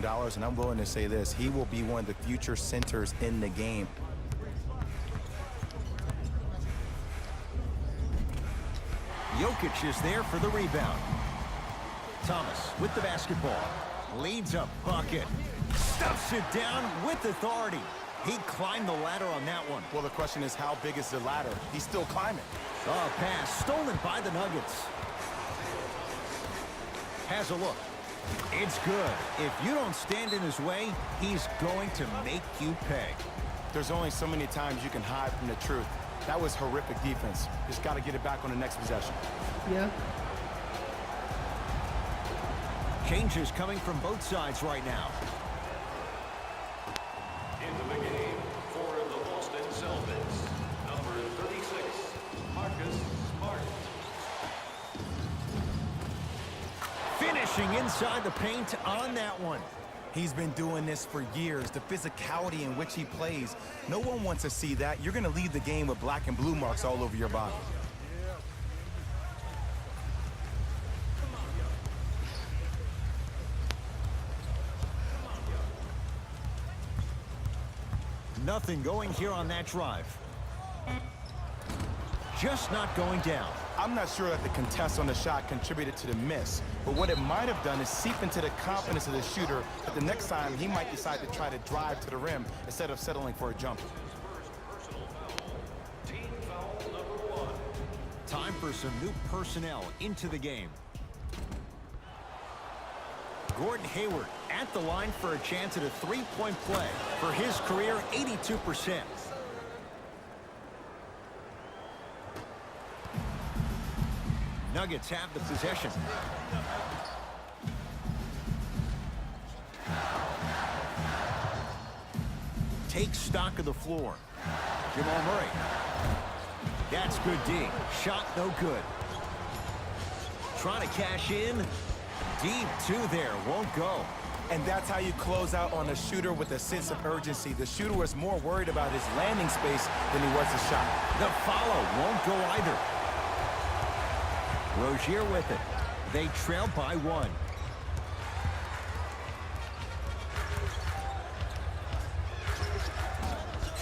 million, and I'm willing to say this, he will be one of the future centers in the game. Jokic is there for the rebound. Thomas with the basketball. Leads a bucket. Stuffs it down with authority. He climbed the ladder on that one. Well, the question is, how big is the ladder? He's still climbing. Oh, pass stolen by the Nuggets. Has a look. It's good. If you don't stand in his way, he's going to make you pay. There's only so many times you can hide from the truth. That was horrific defense. Just got to get it back on the next possession. Yeah. Changes coming from both sides right now. Into the game for the Boston Celtics, number 36, Marcus Smart. Finishing inside the paint on that one. He's been doing this for years. The physicality in which he plays, no one wants to see that. You're going to leave the game with black and blue marks all over your body. Nothing going here on that drive. Just not going down. I'm not sure that the contest on the shot contributed to the miss, but what it might have done is seep into the confidence of the shooter that the next time he might decide to try to drive to the rim instead of settling for a jumper. Team foul number 1. Time for some new personnel into the game. Gordon Hayward at the line for a chance at a three-point play. For his career, 82%. Nuggets have the possession. Take stock of the floor. Jamal Murray. That's good D. Shot no good. Trying to cash in. Deep two there. Won't go. And that's how you close out on a shooter with a sense of urgency. The shooter was more worried about his landing space than he was the shot. The follow won't go either. Rozier with it. They trail by 1.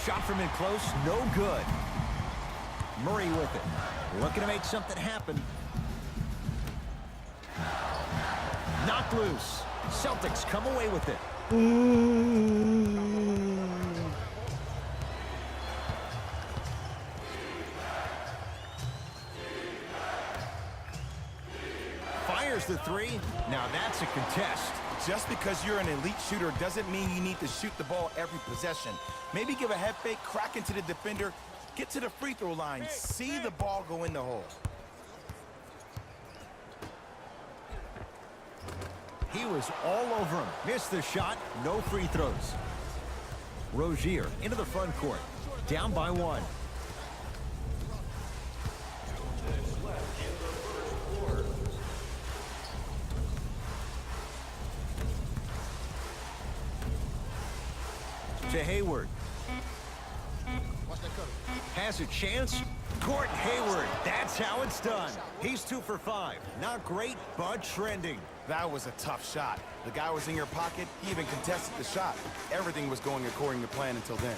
Shot from in close, no good. Murray with it. Looking to make something happen. Knocked loose. Celtics come away with it. Fires the three. Now that's a contest. Just because you're an elite shooter doesn't mean you need to shoot the ball every possession. Maybe give a head fake, crack into the defender, get to the free throw line, see the ball go in the hole. He was all over him. Missed the shot. No free throws. Rozier into the front court. Down by 1. To Hayward. Has a chance. Gordon Hayward. That's how it's done. He's 2 for 5. Not great, but trending. That was a tough shot. The guy was in your pocket. He even contested the shot. Everything was going according to plan until then.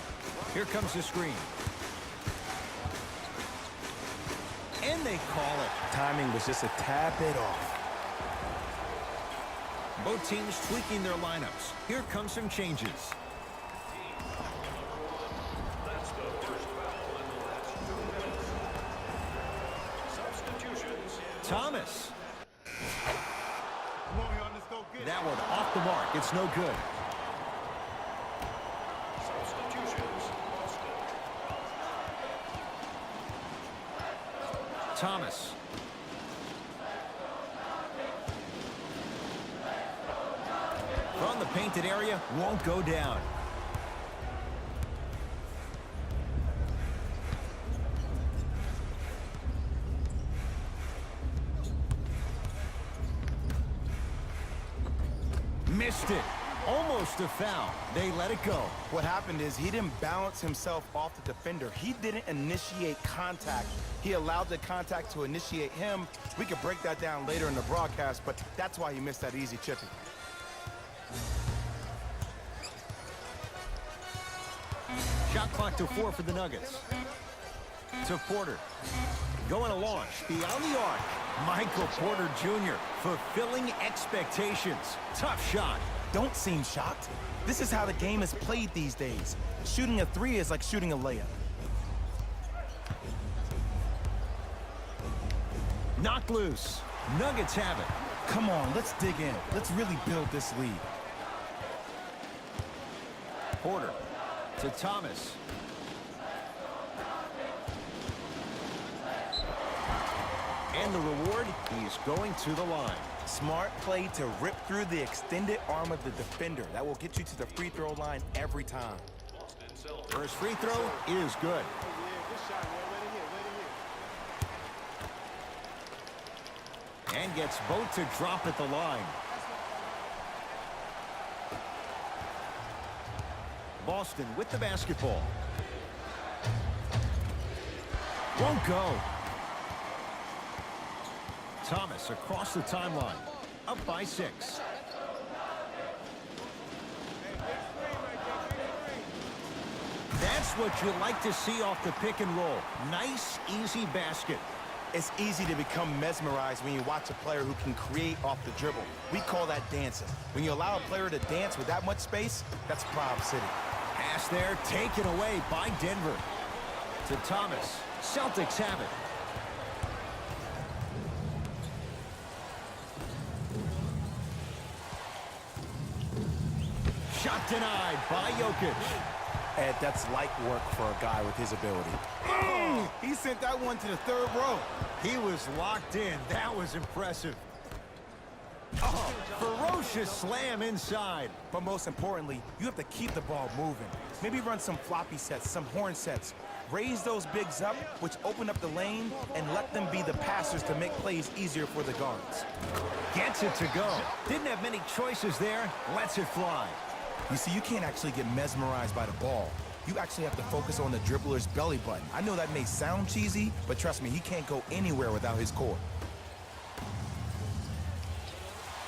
Here comes the screen. And they call it. Timing was just a tad bit off. Both teams tweaking their lineups. Here come some changes. That's the first foul in the last 2 minutes. Substitutions. Thomas. That one off the mark. It's no good. Substitutions. Boston. Thomas. From the painted area, won't go down. Missed it. Almost a foul. They let it go. What happened is he didn't balance himself off the defender. He didn't initiate contact. He allowed the contact to initiate him. We could break that down later in the broadcast, but that's why he missed that easy chipping. Shot clock to 4 for the Nuggets. To Porter. Going to launch beyond the arc. Michael Porter Jr. fulfilling expectations. Tough shot. Don't seem shocked. This is how the game is played these days. Shooting a three is like shooting a layup. Knocked loose. Nuggets have it. Come on, let's dig in. Let's really build this lead. Porter to Thomas. And the reward, he's going to the line. Smart play to rip through the extended arm of the defender. That will get you to the free throw line every time. First free throw is good. And gets both to drop at the line. Boston with the basketball. Won't go. Thomas across the timeline. Up by 6. That's what you like to see off the pick and roll. Nice, easy basket. It's easy to become mesmerized when you watch a player who can create off the dribble. We call that dancing. When you allow a player to dance with that much space, that's Prob City. Pass there, taken away by Denver. To Thomas. Celtics have it. Shot denied by Jokic. Ed, that's light work for a guy with his ability. He sent that one to the third row. He was locked in. That was impressive. Oh, ferocious slam inside. But most importantly, you have to keep the ball moving. Maybe run some floppy sets, some horn sets. Raise those bigs up, which open up the lane, and let them be the passers to make plays easier for the guards. Gets it to go. Didn't have many choices there. Lets it fly. You see, you can't actually get mesmerized by the ball. You actually have to focus on the dribbler's belly button. I know that may sound cheesy, but trust me, he can't go anywhere without his core.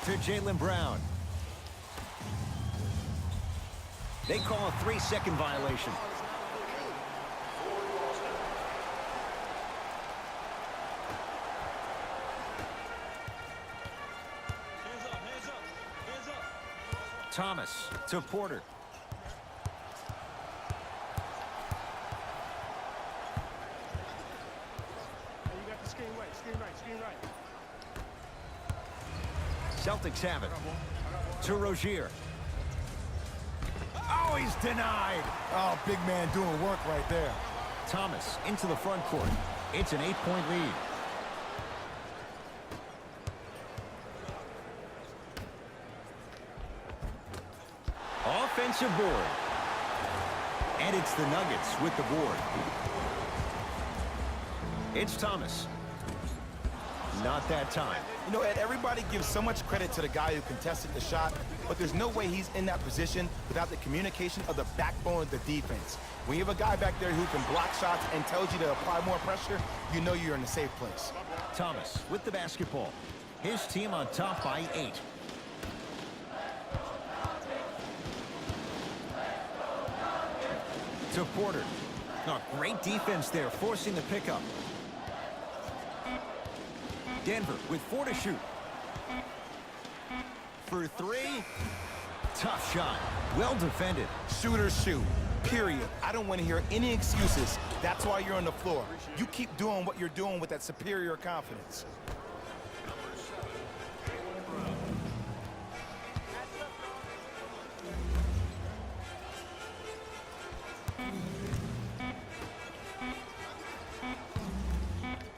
To Jaylen Brown. They call a 3-second violation. Thomas to Porter. You got the screen right. Celtics have it. To Rozier. Oh, he's denied. Oh, big man doing work right there. Thomas into the front court. It's an 8-point lead. Offensive board. And it's the Nuggets with the board. It's Thomas. Not that time. You know, Ed, everybody gives so much credit to the guy who contested the shot, but there's no way he's in that position without the communication of the backbone of the defense. When you have a guy back there who can block shots and tells you to apply more pressure, you know you're in a safe place. Thomas with the basketball. His team on top by 8. To Porter. Oh, great defense there, forcing the pickup. Denver with 4 to shoot. For 3. Tough shot. Well defended. Shooters shoot, period. I don't want to hear any excuses. That's why you're on the floor. You keep doing what you're doing with that superior confidence.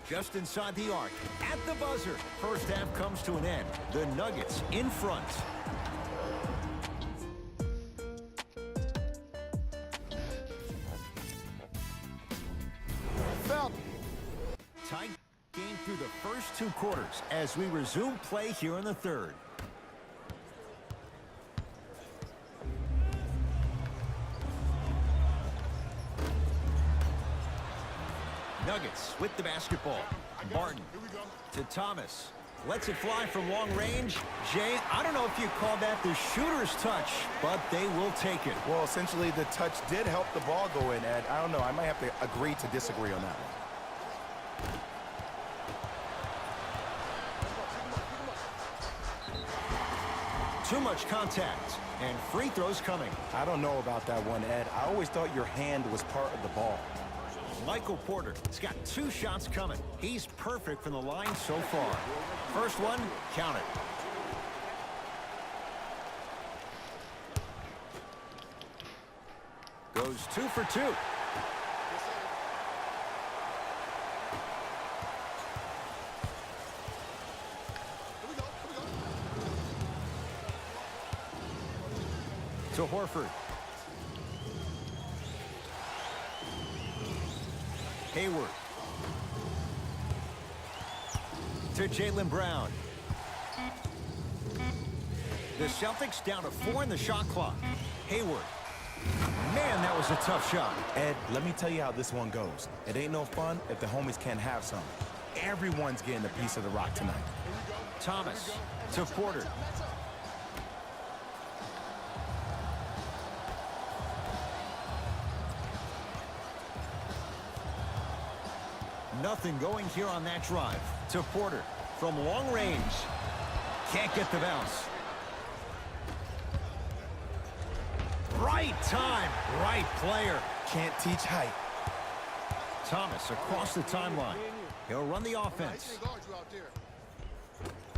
Just inside the arc, at the buzzer. First half comes to an end. The Nuggets in front. Tight game through the first 2 quarters as we resume play here in the third. Nuggets with the basketball. Martin to Thomas. Lets it fly from long range. Jay, I don't know if you call that the shooter's touch, but they will take it. Well, essentially, the touch did help the ball go in, Ed. I don't know. I might have to agree to disagree on that one. Too much contact, and free throws coming. I don't know about that one, Ed. I always thought your hand was part of the ball. Michael Porter has got 2 shots coming. He's perfect from the line so far. First one, count it. Goes 2 for 2. To Horford. Hayward. To Jaylen Brown. The Celtics down to 4 in the shot clock. Hayward. Man, that was a tough shot. Ed, let me tell you how this one goes. It ain't no fun if the homies can't have some. Everyone's getting a piece of the rock tonight. Thomas to Porter. Nothing going here on that drive. To Porter from long range. Can't get the bounce. Right time, right player. Can't teach height. Thomas across the timeline. He'll run the offense.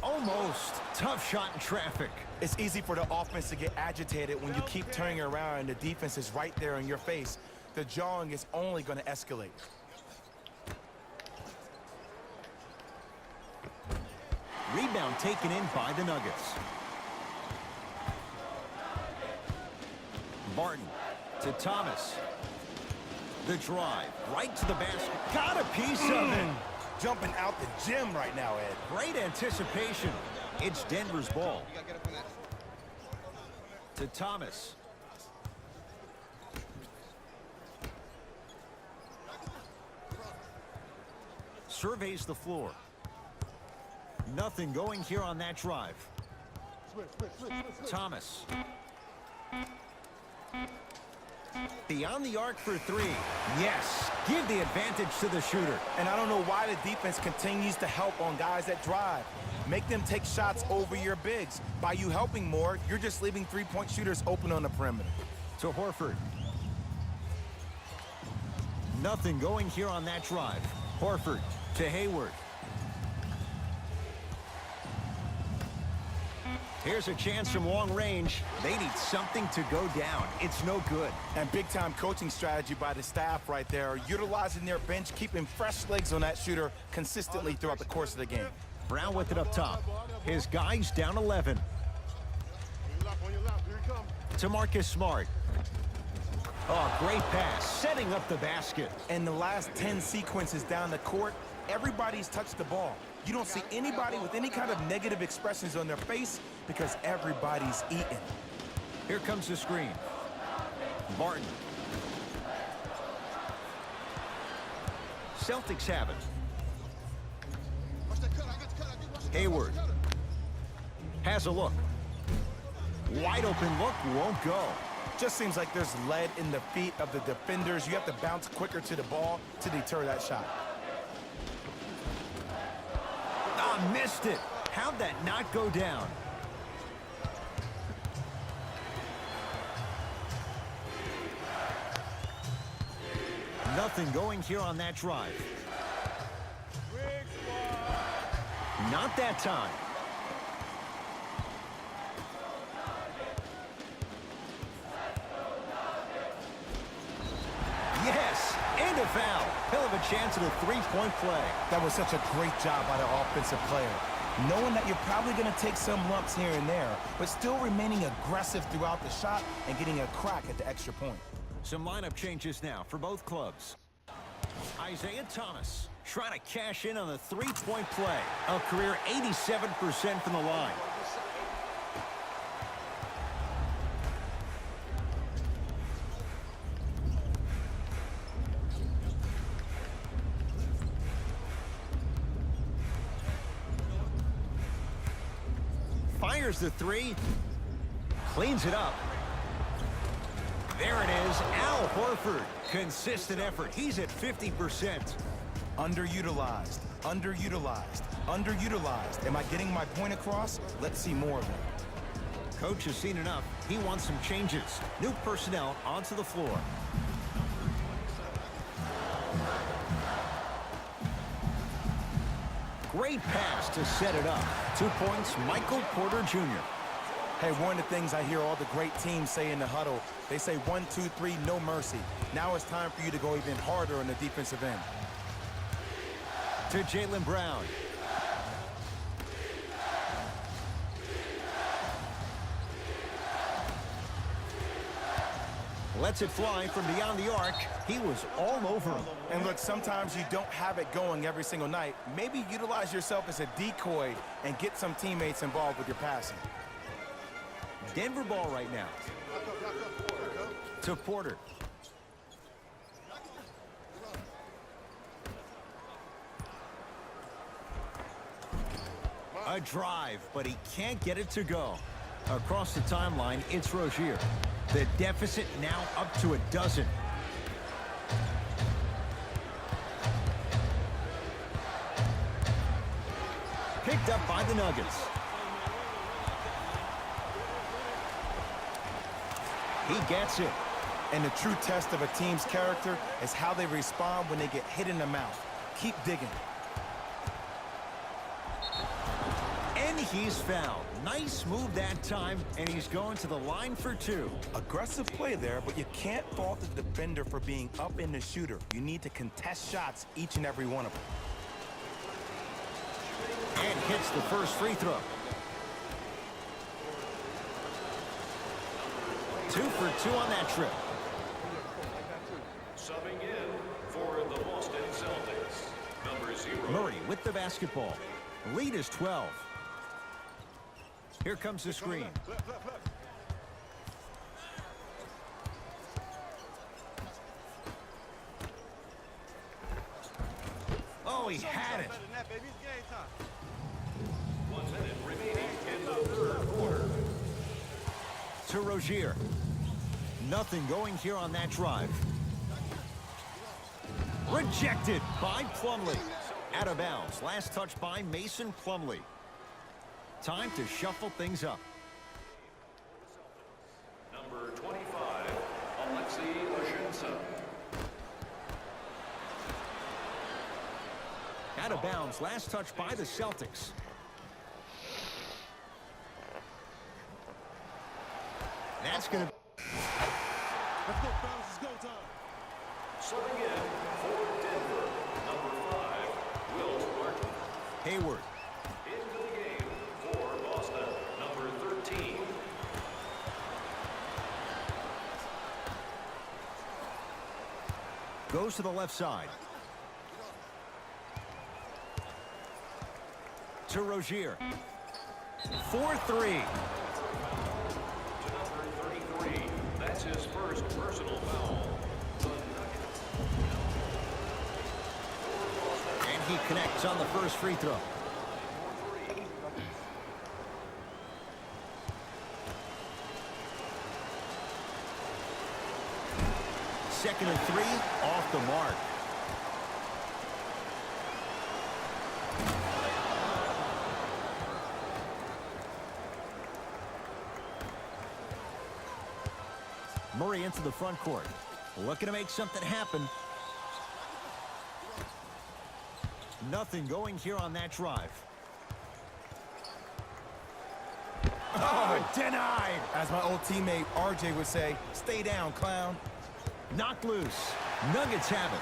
Almost. Tough shot in traffic. It's easy for the offense to get agitated when you keep turning around and the defense is right there in your face. The jawing is only going to escalate. Rebound taken in by the Nuggets. Barton to Thomas. The drive right to the basket. Got a piece of it. Jumping out the gym right now, Ed. Great anticipation. It's Denver's ball. To Thomas. Surveys the floor. Nothing going here on that drive. Thomas. Beyond the arc for 3. Yes. Give the advantage to the shooter. And I don't know why the defense continues to help on guys that drive. Make them take shots over your bigs. By you helping more, you're just leaving three-point shooters open on the perimeter. To Horford. Nothing going here on that drive. Horford to Hayward. Here's a chance from long range. They need something to go down. It's no good. And big-time coaching strategy by the staff right there, utilizing their bench, keeping fresh legs on that shooter consistently throughout the course of the game. Brown with it up top. His guys down 11. To Marcus Smart. Oh, great pass. Setting up the basket. And the last 10 sequences down the court, everybody's touched the ball. You don't see anybody with any kind of negative expressions on their face because everybody's eating. Here comes the screen. Barton. Celtics have it. Hayward. Has a look. Wide open look, won't go. Just seems like there's lead in the feet of the defenders. You have to bounce quicker to the ball to deter that shot. Ah, missed it. How'd that not go down? Nothing going here on that drive. Not that time. Yes, and a foul. He'll have a chance at a three-point play. That was such a great job by the offensive player. Knowing that you're probably going to take some lumps here and there, but still remaining aggressive throughout the shot and getting a crack at the extra point. Some lineup changes now for both clubs. Isaiah Thomas trying to cash in on the three-point play. A career 87% from the line. Here's the three. Cleans it up. There it is, Al Horford. Consistent effort. He's at 50%. Underutilized, underutilized, underutilized. Am I getting my point across? Let's see more of it. Coach has seen enough. He wants some changes. New personnel onto the floor. Great pass to set it up. 2 points, Michael Porter Jr. Hey, one of the things I hear all the great teams say in the huddle, they say 1, 2, 3, no mercy. Now it's time for you to go even harder on the defensive end. To Jaylen Brown. Lets it fly from beyond the arc. He was all over him. And look, sometimes you don't have it going every single night. Maybe utilize yourself as a decoy and get some teammates involved with your passing. Denver ball right now. To Porter. A drive, but he can't get it to go. Across the timeline, it's Rozier. The deficit now up to 12. Picked up by the Nuggets. He gets it. And the true test of a team's character is how they respond when they get hit in the mouth. Keep digging. And he's fouled. Nice move that time, and he's going to the line for 2. Aggressive play there, but you can't fault the defender for being up in the shooter. You need to contest shots, each and every one of them. And hits the first free throw. 2 for 2 on that trip. Subbing in for the Boston Celtics, number 0. Murray with the basketball. Lead is 12. Here comes the screen. Oh, he had it. 1 minute remaining in the third quarter. To Rozier. Nothing going here on that drive. Rejected by Plumlee. Out of bounds. Last touch by Mason Plumlee. Time to shuffle things up. Number 25, Alexei Oshinsa. Out of bounds. Last touch by the Celtics. That's going to... Let's go, fellas. It's go time. Subbing in for Denver, number 5, Wilt Martin. Hayward. Into the game for Boston, number 13. Goes to the left side. To Rozier. 4-3. To number 33. That's his first personal foul. The Nuggets. And he connects on the first free throw. Second and 3, off the mark. Murray into the front court. Looking to make something happen. Nothing going here on that drive. Oh, denied. As my old teammate RJ would say, stay down, clown. Knocked loose. Nuggets have it.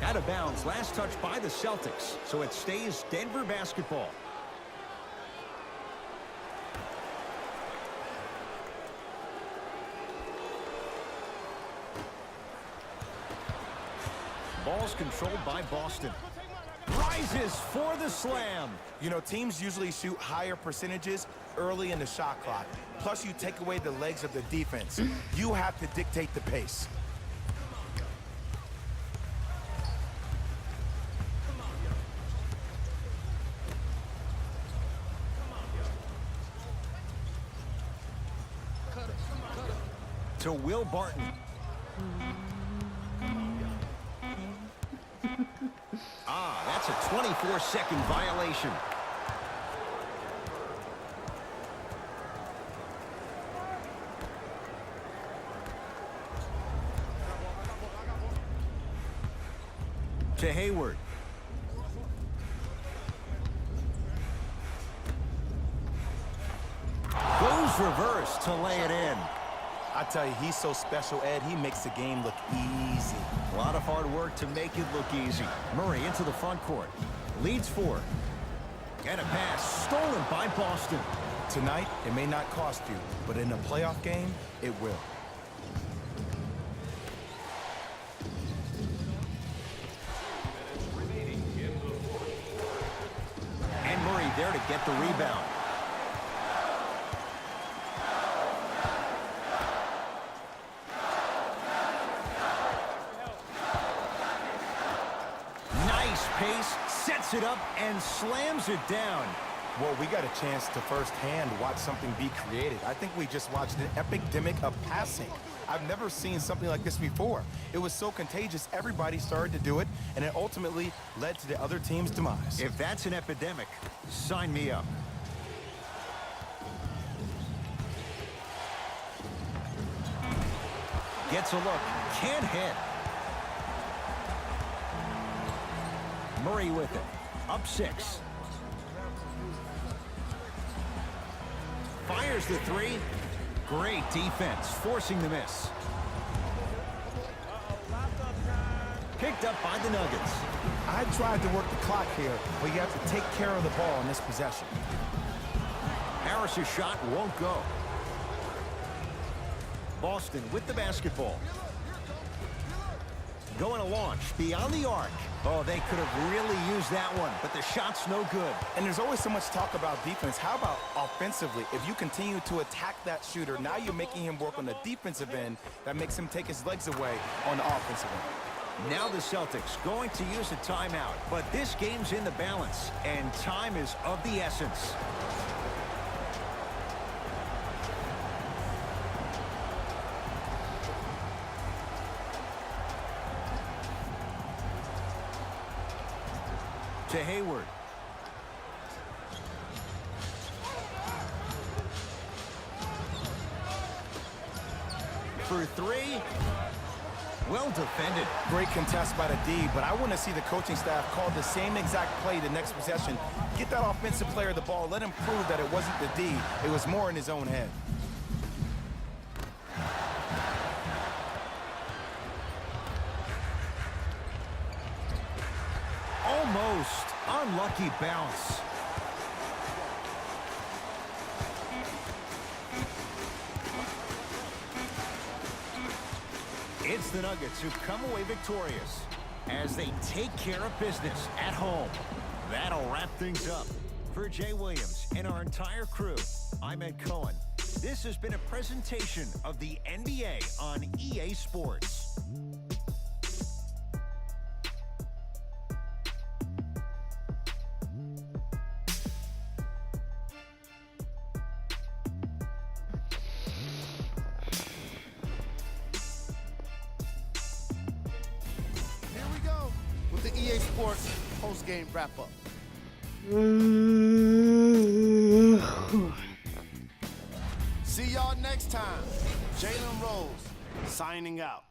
Out of bounds. Last touch by the Celtics. So it stays Denver basketball. Ball's controlled by Boston. Rises for the slam. You know, teams usually shoot higher percentages early in the shot clock. Plus, you take away the legs of the defense. You have to dictate the pace. to Will Barton. That's a 24-second violation. To Hayward. Goes reverse to lay it in. I tell you, he's so special, Ed. He makes the game look easy. A lot of hard work to make it look easy. Murray into the front court. Leads 4. And a pass stolen by Boston. Tonight, it may not cost you, but in a playoff game, it will. And Murray there to get the rebound. Nice pace, sets it up, and slams it down. Well, we got a chance to firsthand watch something be created. I think we just watched an epidemic of passing. I've never seen something like this before. It was so contagious, everybody started to do it, and it ultimately led to the other team's demise. If that's an epidemic, sign me up. Gets a look, can't hit. Murray with it, up 6. Fires the 3. Great defense, forcing the miss. Picked up by the Nuggets. I tried to work the clock here, but you have to take care of the ball in this possession. Harris's shot won't go. Boston with the basketball. Going to launch beyond the arc. Oh, they could have really used that one, but the shot's no good. And there's always so much talk about defense. How about offensively? If you continue to attack that shooter, now you're making him work on the defensive end. That makes him take his legs away on the offensive end. Now the Celtics going to use a timeout, but this game's in the balance, and time is of the essence. To Hayward. For 3. Well defended. Great contest by the D, but I want to see the coaching staff call the same exact play the next possession. Get that offensive player the ball. Let him prove that it wasn't the D. It was more in his own head. Almost. Unlucky bounce. It's the Nuggets who come away victorious as they take care of business at home. That'll wrap things up. For Jay Williams and our entire crew, I'm Ed Cohen. This has been a presentation of the NBA on EA Sports. The EA Sports post-game wrap-up. See y'all next time. Jalen Rose signing out.